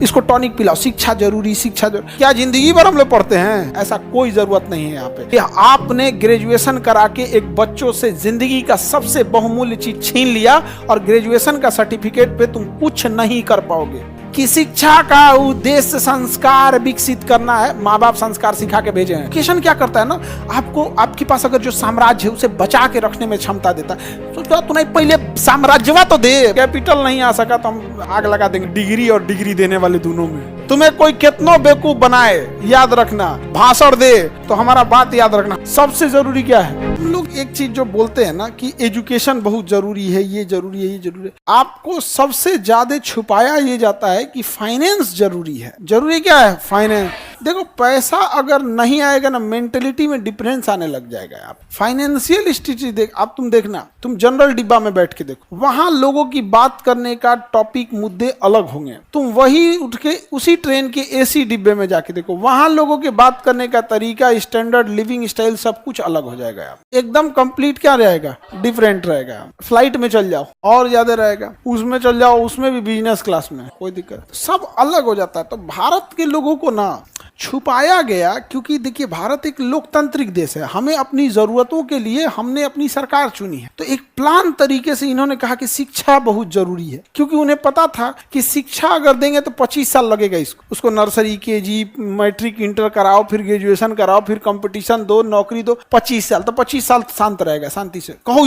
इसको टॉनिक पिलाओ, शिक्षा जरूरी, शिक्षा जरूरी। क्या जिंदगी भर हम लोग पढ़ते हैं? ऐसा कोई जरूरत नहीं है यहाँ पे। आपने ग्रेजुएशन करा के एक बच्चों से जिंदगी का सबसे बहुमूल्य चीज छीन लिया और ग्रेजुएशन का सर्टिफिकेट पे तुम कुछ नहीं कर पाओगे। कि शिक्षा का उद्देश्य संस्कार विकसित करना है, माँ बाप संस्कार सिखा के भेजे हैं। एजुकेशन क्या करता है ना, आपको आपके पास अगर जो साम्राज्य है उसे बचा के रखने में क्षमता देता है। तो क्या तुम्हें पहले साम्राज्यवा तो दे, कैपिटल नहीं आ सका तो हम आग लगा देंगे डिग्री और डिग्री देने वाले दोनों में। तुम्हें कोई कितनो बेवकूफ बनाए, याद रखना, भाषण दे तो हमारा बात याद रखना। सबसे जरूरी क्या है? हम लोग एक चीज जो बोलते हैं ना कि एजुकेशन बहुत जरूरी है, ये जरूरी है, ये जरूरी है। आपको सबसे ज्यादा छुपाया ये जाता है कि फाइनेंस जरूरी है। जरूरी क्या है? फाइनेंस। देखो, पैसा अगर नहीं आएगा ना, मेंटेलिटी में डिफरेंस आने लग जाएगा। आप फाइनेंशियल स्थिति देख, आप तुम देखना, तुम जनरल डिब्बा में बैठ के देखो, वहां लोगों की बात करने का टॉपिक, मुद्दे अलग होंगे। तुम वही उठ के उसी ट्रेन के एसी डिब्बे में जाके देखो, वहां लोगों के बात करने का तरीका, स्टैंडर्ड लिविंग स्टाइल सब कुछ अलग हो जाएगा। आप एकदम कंप्लीट क्या रहेगा? डिफरेंट रहेगा। फ्लाइट में चल जाओ और ज्यादा रहेगा, उसमें चल जाओ, उसमें भी बिजनेस क्लास में, कोई दिक्कत, सब अलग हो जाता है। तो भारत के लोगों को ना छुपाया गया, क्योंकि देखिए भारत एक लोकतांत्रिक देश है। हमें अपनी जरूरतों के लिए हमने अपनी सरकार चुनी है। तो एक प्लान तरीके से इन्होंने कहा कि शिक्षा बहुत जरूरी है, क्योंकि उन्हें पता था कि शिक्षा अगर देंगे तो 25 साल लगेगा उसको नर्सरी, केजी, मैट्रिक, इंटर कराओ, फिर ग्रेजुएशन कराओ, फिर कंपटीशन दो, नौकरी दो, 25 साल। तो 25 साल शांत रहेगा, शांति से कहो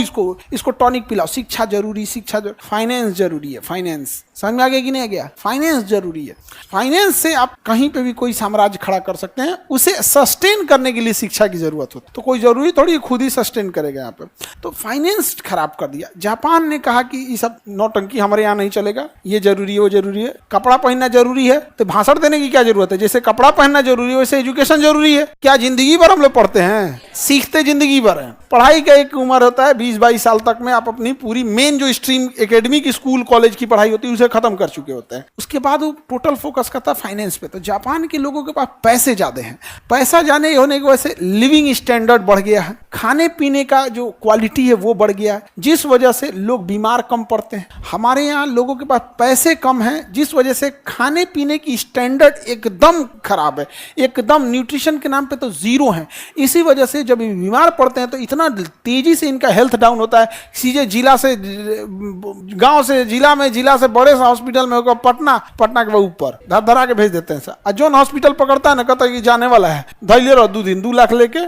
इसको टॉनिक पिलाओ, शिक्षा जरूरी, शिक्षा जरूरी, फाइनेंस जरूरी है। फाइनेंस समझ में आ गया कि नहीं आ गया? फाइनेंस जरूरी है। फाइनेंस से आप कहीं पे भी कोई साम्राज्य खड़ा कर सकते हैं। उसे सस्टेन करने के लिए शिक्षा की जरूरत होती है। तो कोई जरूरी थोड़ी खुद ही सस्टेन करेगा यहाँ पे। तो फाइनेंस खराब कर दिया। जापान ने कहा कि ये सब नौटंकी हमारे यहाँ नहीं चलेगा, ये जरूरी है, वो जरूरी है। कपड़ा पहनना जरूरी है तो भाषण देने की क्या जरूरत है? जैसे कपड़ा पहनना जरूरी है वैसे एजुकेशन जरूरी है। क्या जिंदगी भर हम लोग पढ़ते हैं? सीखते जिंदगी भर हैं। पढ़ाई का एक उम्र होता है 20-22 साल तक में आप अपनी पूरी मेन जो स्ट्रीम एकेडमिक स्कूल कॉलेज की पढ़ाई होती है उसे खत्म कर चुके होते हैं। उसके बाद वो टोटल फोकस करता है फाइनेंस पे। तो जापान के लोगों के पास पैसे ज्यादा हैं। पैसा जाने होने की वजह से लिविंग स्टैंडर्ड बढ़ गया है, खाने पीने का जो क्वालिटी है वो बढ़ गया है, जिस वजह से लोग बीमार कम पड़ते हैं। हमारे यहाँ लोगों के पास पैसे कम हैं, जिस वजह से खाने पीने की स्टैंडर्ड एकदम खराब है, एकदम न्यूट्रिशन के नाम पे तो जीरो है। इसी वजह से जब बीमार पड़ते हैं तो इतना तेजी से इनका हेल्थ डाउन होता है। सीधे जिला से गांव से जिला में, जिला से बड़े से हॉस्पिटल में होकर पटना के बाद ऊपर धरा के भेज देते हैं सर। जोन हॉस्पिटल पकड़ता है ना, कहता है कि जाने वाला है, धैर्य रहो 2 दिन, 2 लाख लेके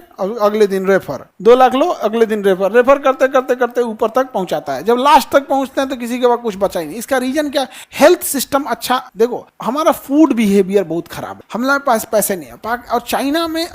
अगले दिन रेफर, 2 लाख लो अगले दिन रेफर करते करते करते ऊपर तक पहुंचाता है। जब लास्ट तक पहुंचते हैं तो किसी के पास कुछ बचा ही नहीं। इसका रीजन क्या? हेल्थ सिस्टम अच्छा। देखो, हमारा फूड बिहेवियर बहुत खराब है, हमारे पास पैसे नहीं है। और चाइना में,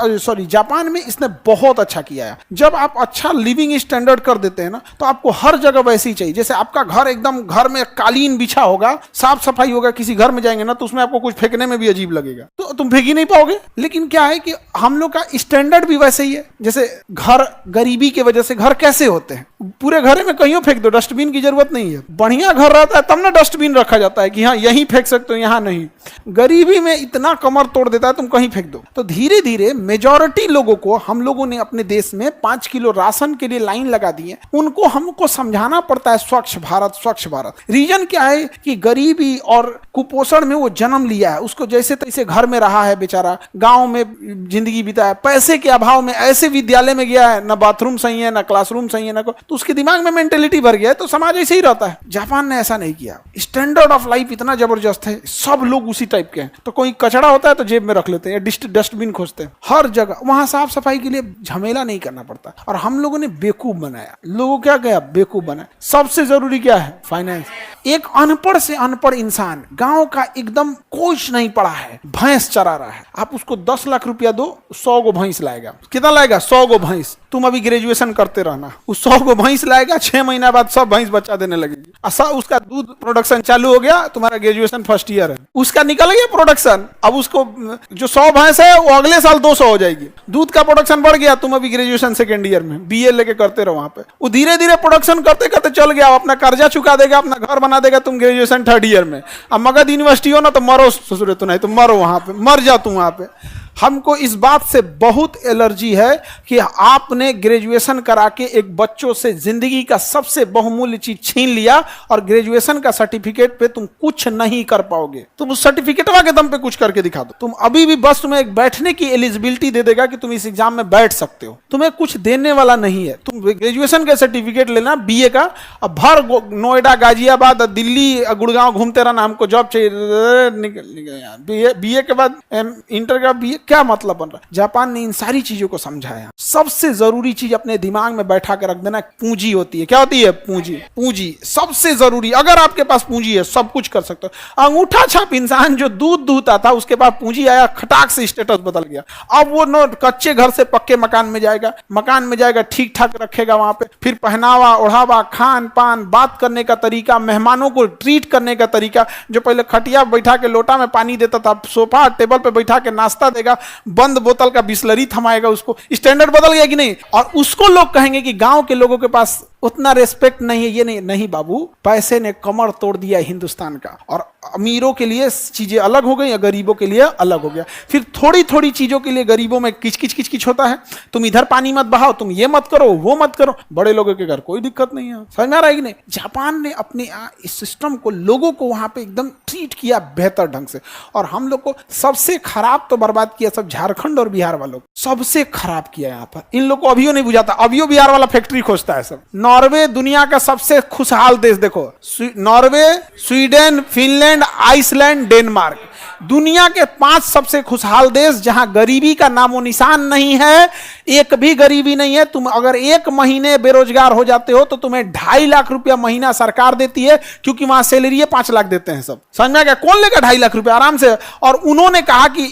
जापान में इसने बहुत अच्छा किया है। जब आप अच्छा लिविंग स्टैंडर्ड कर देते हैं ना, तो आपको हर जगह वैसे ही चाहिए। जैसे आपका घर एकदम, घर में कालीन बिछा होगा, साफ सफाई होगा, किसी घर में जाएंगे ना तो उसमें आपको कुछ फेंकने में भी अजीब लगेगा, तो तुम फेंक ही नहीं पाओगे। लेकिन क्या है कि हम लोग का स्टैंडर्ड भी वैसे ही है। जैसे घर, गरीबी की वजह से घर कैसे होते हैं, पूरे घर में कहीं फेंक दो, डस्टबिन की जरूरत नहीं है। बढ़िया घर रहता है तब ना डस्टबिन रखा जाता है कि हाँ यहीं फेंक सकते हो, यहाँ नहीं। गरीबी में इतना कमर तोड़ देता है, तुम कहीं फेंक दो। तो धीरे धीरे मेजॉरिटी लोगों को हम लोगों ने अपने देश में 5 किलो राशन के लिए लाइन लगा दी है। उनको हमको समझाना पड़ता है स्वच्छ भारत, स्वच्छ भारत। रीजन क्या है कि गरीबी और कुपोषण में वो जन्म लिया है, उसको जैसे तैसे घर में रहा है बेचारा, गांव में जिंदगी बिताया, पैसे के अभाव में ऐसे विद्यालय में गया है, ना बाथरूम सही है, ना क्लासरूम सही है, ना तो उसके दिमाग में मेंटेलिटी भर गया है, तो समाज ऐसे ही रहता है। जापान ने ऐसा नहीं किया। स्टैंडर्ड ऑफ लाइफ इतना जबरदस्त है, सब लोग उसी टाइप के हैं। तो कोई कचरा होता है तो जेब में रख लेते हैं, डस्टबिन खोजते हैं हर जगह। वहां साफ सफाई के लिए झमेला नहीं करना पड़ता। और हम लोगों ने बेवकूफ बनाया, लोगों क्या गया, बेवकूफ बनाया। सबसे जरूरी क्या है? फाइनेंस। एक अनपढ़ से अनपढ़ इंसान, गांव का एकदम कुछ नहीं पढ़ा है, भैंस चरा रहा है, आप उसको 10 लाख रुपया दो, 100 गो भैंस लाएगा। कितना लाएगा? 100 गो भैंस। तुम अभी ग्रेजुएशन करते रहना, उस 100 गो भैंस लाएगा, 6 महीना बाद सब भैंस बच्चा देने लगेगी। उसका दूध प्रोडक्शन चालू हो गया, तुम्हारा ग्रेजुएशन फर्स्ट ईयर है, उसका निकल गया प्रोडक्शन। अब उसको जो 100 भैंस है वो अगले साल 200 हो जाएगी। दूध का प्रोडक्शन बढ़ गया, तुम अभी ग्रेजुएशन सेकेंड ईयर में बीए लेके करते रहो वहां पे। वो धीरे धीरे प्रोडक्शन करते करते चल गया, अपना कर्जा चुका देगा, अपना घर बना देगा। तुम ग्रेजुएशन 3rd ईयर में, अब मगध यूनिवर्सिटी हो ना तो मरो ससुरे, तो नहीं तो मरो वहां पे, मर जा तुम वहां पे। हमको इस बात से बहुत एलर्जी है कि आपने ग्रेजुएशन करा के एक बच्चों से जिंदगी का सबसे बहुमूल्य चीज छीन लिया और ग्रेजुएशन का सर्टिफिकेट पे तुम कुछ नहीं कर पाओगे। तुम उस सर्टिफिकेटवा के दम पे कुछ करके दिखा दो। तुम अभी भी बस तुम्हें एक बैठने की एलिजिबिलिटी दे देगा कि तुम इस एग्जाम में बैठ सकते हो, तुम्हें कुछ देने वाला नहीं है। तुम ग्रेजुएशन का सर्टिफिकेट लेना बीए का, अब भर नोएडा, गाजियाबाद, दिल्ली, गुड़गांव घूमते रहना, हमको जॉब चाहिए, बीए के बाद इंटर का बीए, क्या मतलब बन रहा है? जापान ने इन सारी चीजों को समझाया। सबसे जरूरी चीज अपने दिमाग में बैठा के रख देना, पूंजी होती है। क्या होती है? पूंजी। पूंजी सबसे जरूरी। अगर आपके पास पूंजी है सब कुछ कर सकते हो। अंगूठा छाप इंसान जो दूध दूहता था, उसके पास पूंजी आया, खटाक से स्टेटस बदल गया। अब वो नो कच्चे घर से पक्के मकान में जाएगा, मकान में जाएगा, ठीक ठाक रखेगा वहां पे, फिर पहनावा ओढ़ावा, खान पान, बात करने का तरीका, मेहमानों को ट्रीट करने का तरीका, जो पहले खटिया बैठा के लोटा में पानी देता था, सोफा टेबल पे बैठा के नाश्ता देगा, बंद बोतल का बिस्लरी थमाएगा, उसको स्टैंडर्ड बदल गया कि नहीं? और उसको लोग कहेंगे कि गांव के लोगों के पास उतना रेस्पेक्ट नहीं है, ये नहीं बाबू, पैसे ने कमर तोड़ दिया हिंदुस्तान का। और अमीरों के लिए चीजें अलग हो गई, गरीबों के लिए अलग हो गया। फिर थोड़ी थोड़ी चीजों के लिए गरीबों में किच किच किच किच होता है। तुम इधर पानी मत बहाओ, तुम ये मत करो, वो मत करो। बड़े लोगों के घर कोई दिक्कत नहीं है। समझ में आ रहा है कि नहीं? जापान ने अपने इस सिस्टम को, लोगों को वहां पे एकदम ट्रीट किया बेहतर ढंग से। और हम लोग को सबसे खराब तो बर्बाद किया सब झारखंड और बिहार वालों को, सबसे खराब किया यहाँ पर। इन लोग को अभियो नहीं बुझाता, अभियो बिहार वाला फैक्ट्री खोजता है सब। नॉर्वे दुनिया का सबसे खुशहाल देश, देखो, Norway, Sweden, Finland, Iceland, Denmark, दुनिया के 5 सबसे खुशहाल देश जहां गरीबी का नामो निशान नहीं है, एक भी गरीबी नहीं है। तुम अगर 1 महीने बेरोजगार हो जाते हो तो तुम्हें 2.5 लाख रुपया महीना सरकार देती है, क्योंकि वहां सैलरी 5 लाख देते हैं सब। समझ में आ गया? कौन लेगा 2.5 लाख रुपया आराम से? और उन्होंने कहा कि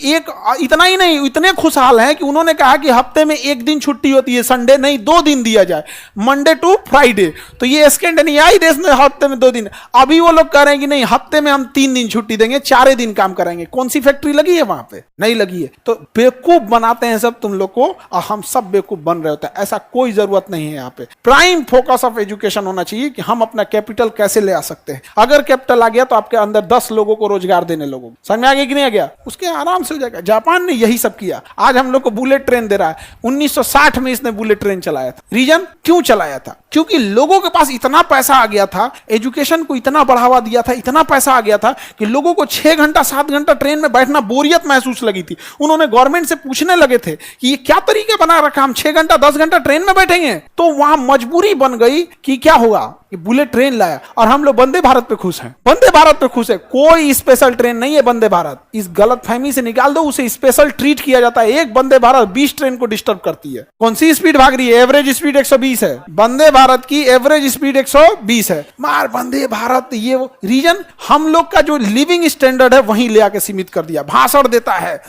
इतना ही नहीं, इतने खुशहाल हैं कि उन्होंने कहा कि हफ्ते में 1 दिन छुट्टी होती है, संडे नहीं 2 दिन दिया जाए, मंडे टू फ्राइडे। तो ये स्कैंडिनेवियाई देश में हफ्ते में 2 दिन। अभी वो लोग कह रहे हैं कि नहीं, हफ्ते में हम 3 दिन छुट्टी देंगे, 4 दिन काम कराएंगे। कौन सी फैक्ट्री लगी है वहां पे? नहीं लगी है। तो बेवकूफ बनाते हैं सब तुम लोग को, और हम सब बेवकूफ बन रहे होते हैं। ऐसा कोई जरूरत नहीं है। यहाँ पे प्राइम फोकस ऑफ एजुकेशन होना चाहिए कि हम अपना कैपिटल कैसे ले आ सकते हैं। अगर कैपिटल आ गया तो आपके अंदर 10 लोगों को रोजगार देने, लोगों समझ में आ गया कि नहीं आ गया? उसके आराम से हो जाएगा। जापान ने यही सब किया। आज हम लोग को बुलेट ट्रेन दे रहा है। 1960 में इसने बुलेट ट्रेन चलाया था। रीजन क्यों चलाया था? क्योंकि लोगों के पास इतना पैसा आ गया था, एजुकेशन को इतना बढ़ावा दिया था, इतना पैसा आ गया था कि लोगों को 6 घंटा 7 घंटा ट्रेन में बैठना बोरियत महसूस लगी थी। उन्होंने गवर्नमेंट से पूछने लगे थे कि ये क्या तरीका बना रखा, हम 6 घंटा 10 घंटा ट्रेन में बैठेंगे। तो वहां मजबूरी बन गई कि क्या होगा, कि बुलेट ट्रेन लाया। और हम लोग वंदे भारत पे खुश हैं। वंदे भारत पे खुश है। कोई स्पेशल ट्रेन नहीं है वंदे भारत। इस गलत फहमी से निकाल दो, उसे स्पेशल ट्रीट किया जाता है। एक वंदे भारत 20 ट्रेन को डिस्टर्ब करती है। कौन सी स्पीड भाग रही है? एवरेज स्पीड 120 है। वंदे भारत की एवरेज स्पीड 120 है। मार वंदे भारत, ये वो रीजन हम लोग का जो लिविंग स्टैंडर्ड है वहीं ले आके सीमित कर दिया। भाषण देता है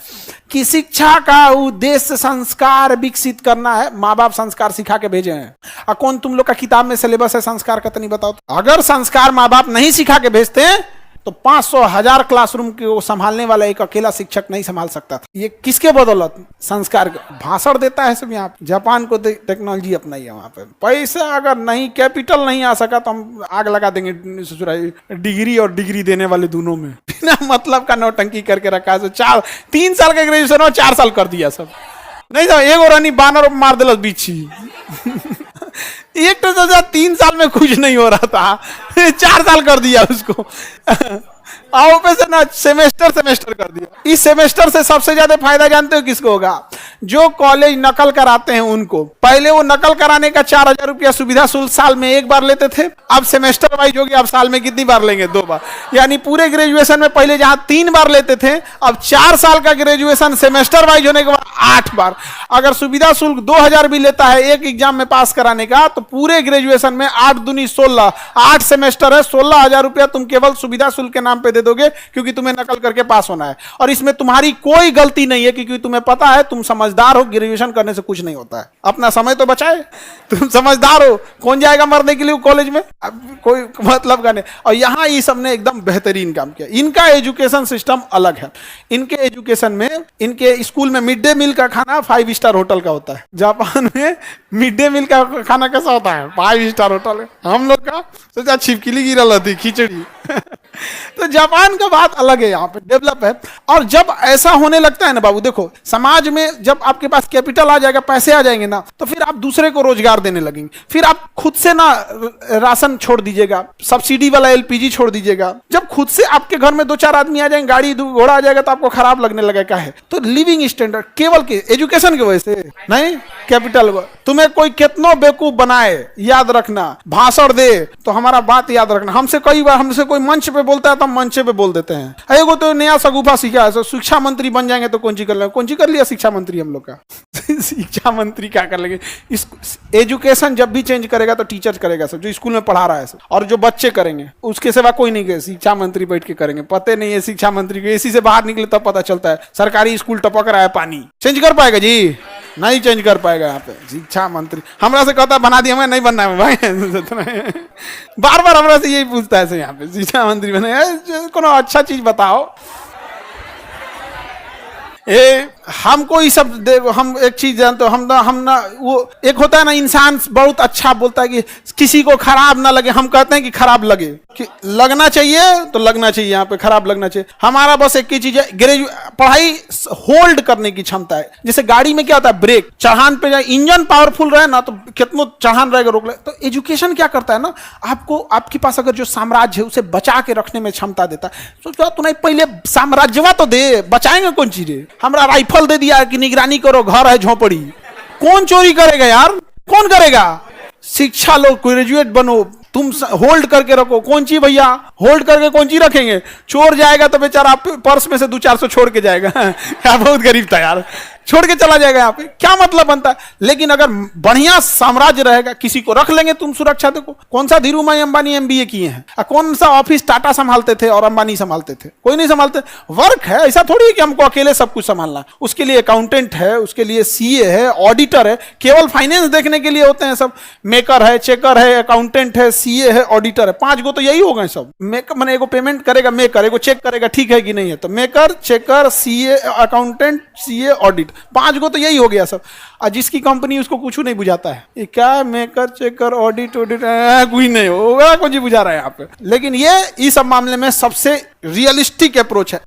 कि शिक्षा का उद्देश्य संस्कार विकसित करना है। माँ बाप संस्कार सिखा के भेजे हैं। और कौन तुम लोग का किताब में सिलेबस है संस्कार का? तो नहीं बताओ। अगर संस्कार माँ बाप नहीं सिखा के भेजते हैं तो 500,000 क्लासरूम को संभालने वाला एक अकेला शिक्षक नहीं संभाल सकता था। ये किसके बदौलत? संस्कार। भाषण देता है सब। यहाँ जापान को टेक्नोलॉजी अपनाई है। वहां पे पैसा अगर नहीं, कैपिटल नहीं आ सका तो हम आग लगा देंगे डिग्री और डिग्री देने वाले दोनों में। बिना मतलब का नौटंकी करके रखा है। 3 साल का ग्रेजुएशन और 4 साल कर दिया सब। नहीं तो एक और रानी बानर मार दिल बीची। एक तो 3 साल में कुछ नहीं हो रहा था, 4 साल कर दिया उसको। आओ पे से ना सेमेस्टर कर दिया। इस सेमेस्टर से सबसे ज्यादा फायदा जानते हो किसको होगा? जो कॉलेज नकल कराते हैं उनको। पहले वो नकल कराने का 4,000 रुपया सुविधा शुल्क साल में 1 बार लेते थे। अब सेमेस्टर वाइज हो गया। अब साल में कितनी बार लेंगे? 2 बार। यानी पूरे ग्रेजुएशन में पहले जहां 3 बार लेते थे, अब 4 साल का ग्रेजुएशन सेमेस्टर वाइज होने के बाद 8 बार। अगर सुविधा शुल्क 2,000 भी लेता है एक एग्जाम में पास कराने का, तो पूरे ग्रेजुएशन में 8 दूनी 16, 8 सेमेस्टर है। 16,000 रुपया तुम केवल सुविधा शुल्क के नाम पे दे दोगे, क्योंकि तुम्हें नकल करके पास होना है। और इसमें तुम्हारी कोई गलती नहीं है, क्योंकि तुम्हें पता है, तुम समझदार हो, ग्रेजुएशन करने से कुछ नहीं होता है। अपना समय तो बचाए। तुम समझदार हो। कौन जाएगा मरने के लिए कॉलेज में? अब कोई मतलब का नहीं। और यहां ये सबने एकदम बेहतरीन काम किया। इनका एजुकेशन सिस्टम अलग है। इनके एजुकेशन में, इनके स्कूल में मिड डे मील का खाना 5 स्टार होटल का होता है। जापान में मिड डे मील का खाना कैसा होता है? 5 स्टार होटल है। हम लोग का सोचा छिपकली गिरा थी खिचड़ी। तो जापान का बात अलग है, यहाँ पे डेवलप है। और जब ऐसा होने लगता है ना बाबू, देखो समाज में जब आपके पास कैपिटल आ जाएगा, पैसे आ जाएंगे ना, तो फिर आप दूसरे को रोजगार देने लगेंगे। फिर आप खुद से ना राशन छोड़ दीजिएगा, सब्सिडी वाला एलपीजी छोड़ दीजिएगा। जब खुद से आपके घर में 2-4 आदमी आ जाएंगे, गाड़ी घोड़ा आ जाएगा, तो आपको खराब लगने लगेगा है। तो लिविंग स्टैंडर्ड केवल के एजुकेशन की वजह से नहीं, कैपिटल। तुम्हें कोई कितनो बेवकूफ बनाए, याद रखना, भाषण दे तो हमारा बात याद रखना। हमसे कई बार हमसे कोई मंच पे बोलता है तो हम मंच पे बोल देते हैं, एगो तो नया सगुफा सीखा है, शिक्षा मंत्री बन जाएंगे तो कौन सी कर लेंगे, कौन सी कर लिया शिक्षा मंत्री हम लोग का। शिक्षा मंत्री क्या कर लेंगे। एजुकेशन जब भी चेंज करेगा तो टीचर करेगा सब, जो स्कूल में पढ़ा रहा है सब, और जो बच्चे करेंगे उसके सिवा कोई नहीं करेगा। शिक्षा मंत्री बैठ के करेंगे, पता नहीं है शिक्षा मंत्री को, एसी से बाहर निकले तब पता चलता है सरकारी स्कूल टपक रहा है पानी। चेंज कर पाएगा जी? नहीं चेंज कर पाएगा। यहाँ पे शिक्षा मंत्री हमरा से कहता बना दिया, मैं नहीं बनना है भाई। बार बार हमरा से यही पूछता है यहाँ पे, शिक्षा मंत्री बने, कोनो अच्छा चीज बताओ। हमको ये सब देखो, हम एक चीज जानते हो, हम ना वो एक होता है ना, इंसान बहुत अच्छा बोलता है कि किसी को खराब ना लगे, हम कहते हैं कि खराब लगे, कि लगना चाहिए तो लगना चाहिए, यहाँ पे खराब लगना चाहिए। हमारा बस एक ही चीज है, पढ़ाई होल्ड करने की क्षमता है। जैसे गाड़ी में क्या होता है, ब्रेक चढ़ान पे जाए, इंजन पावरफुल रहे ना तो कितना चढ़ान रहेगा रोक ले। तो एजुकेशन क्या करता है ना, आपको आपके पास अगर जो साम्राज्य है उसे बचा के रखने में क्षमता देता है। तो तुम्हें पहले साम्राज्यवा तो दे, बचाएंगे कौन चीज? हमरा राइफल दे दिया कि निगरानी करो, घर है झोपड़ी, कौन चोरी करेगा यार, कौन करेगा? शिक्षा लो, ग्रेजुएट बनो, तुम होल्ड करके रखो। कौन ची भैया होल्ड करके कौन ची रखेंगे? चोर जाएगा तो बेचारा पर्स में से 200-400 छोड़ के जाएगा। यार बहुत गरीब था यार, छोड़ के चला जाएगा। यहाँ पे क्या मतलब बनता है? लेकिन अगर बढ़िया साम्राज्य रहेगा, किसी को रख लेंगे तुम सुरक्षा। देखो कौन सा धीरूभाई अंबानी एमबीए किए हैं, कौन सा ऑफिस टाटा संभालते थे और अंबानी संभालते थे? कोई नहीं संभालते। वर्क है, ऐसा थोड़ी है कि हमको अकेले सब कुछ संभालना। उसके लिए अकाउंटेंट है, उसके लिए सीए है, ऑडिटर है। केवल फाइनेंस देखने के लिए होते हैं सब। मेकर है, चेकर है, अकाउंटेंट है, सीए है, ऑडिटर है। 5 गो तो यही हो गए सब। मेकर मैंने एगो पेमेंट करेगा, मेकर एगो चेक करेगा ठीक है कि नहीं है, तो maker, checker, CA, accountant, CA, audit, 5 गो तो यही हो गया सब। और जिसकी कंपनी उसको कुछ नहीं बुझाता है, ये क्या मेकर, चेकर, ऑडिट कोई नहीं होगा, कुछ ही बुझा रहा है यहाँ पे। लेकिन ये इस सब मामले में सबसे रियलिस्टिक अप्रोच है।